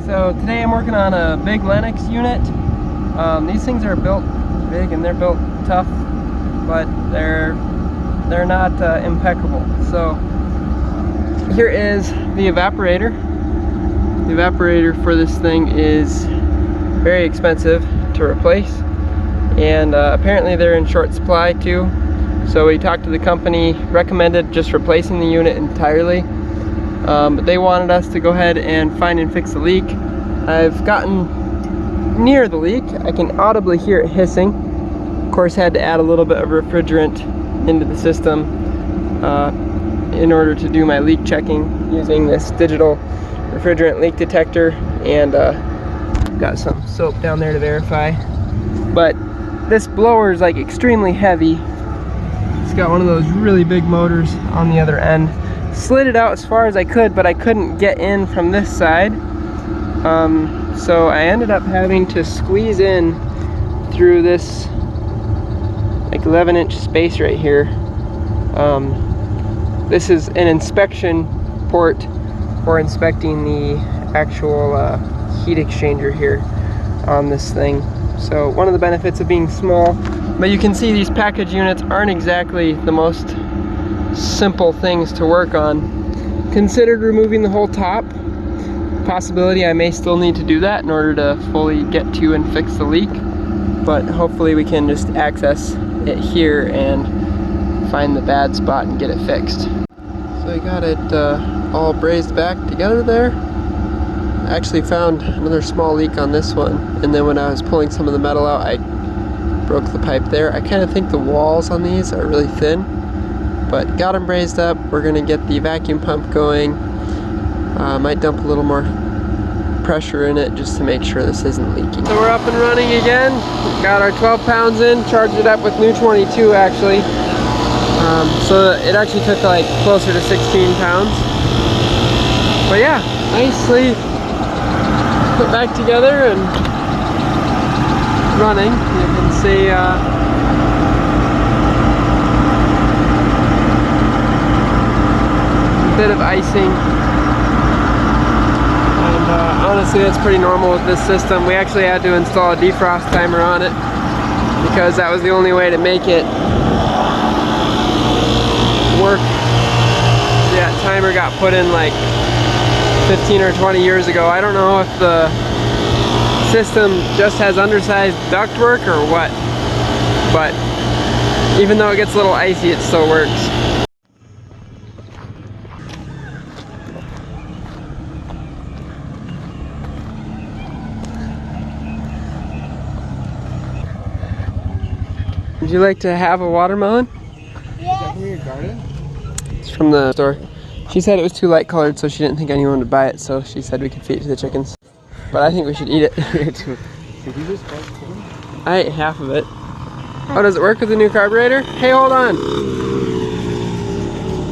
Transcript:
So today I'm working on a big Lennox unit. These things are built big and they're built tough, but they're not impeccable. So here is the evaporator. The evaporator for this thing is very expensive to replace, and apparently they're in short supply too. So we talked to the company, recommended just replacing the unit entirely. But they wanted us to go ahead and find and fix the leak. I've gotten near the leak. I can audibly hear it hissing. Of course, had to add a little bit of refrigerant into the system in order to do my leak checking using this digital refrigerant leak detector, and got some soap down there to verify. But this blower is like extremely heavy. It's got one of those really big motors on the other end. Slid it out as far as I could, but I couldn't get in from this side. So I ended up having to squeeze in through this like 11-inch space right here. This is an inspection port for inspecting the actual heat exchanger here on this thing. So one of the benefits of being small, but you can see these package units aren't exactly the most simple things to work on. Considered removing the whole top. Possibility I may still need to do that in order to fully get to and fix the leak, but hopefully we can just access it here and find the bad spot and get it fixed. So I got it all brazed back together there. I actually found another small leak on this one, and then when I was pulling some of the metal out, I broke the pipe there. I kind of think the walls on these are really thin, but got them brazed up. We're going to get the vacuum pump going. Might dump a little more pressure in it just to make sure this isn't leaking. So we're up and running again. Got our 12 pounds in, charged it up with new 22 actually. So it actually took like closer to 16 pounds. But yeah, nicely put back together and running. You can see a bit of icing. Honestly, that's pretty normal with this system. We actually had to install a defrost timer on it because that was the only way to make it work. That timer got put in like 15 or 20 years ago. I don't know if the system just has undersized ductwork or what, but even though it gets a little icy, it still works. Would you like to have a watermelon? Yeah. Is that from your garden? It's from the store. She said it was too light colored, so she didn't think anyone would buy it, so she said we could feed it to the chickens. But I think we should eat it. Did you just buy chicken? I ate half of it. Oh, does it work with the new carburetor? Hey, hold on.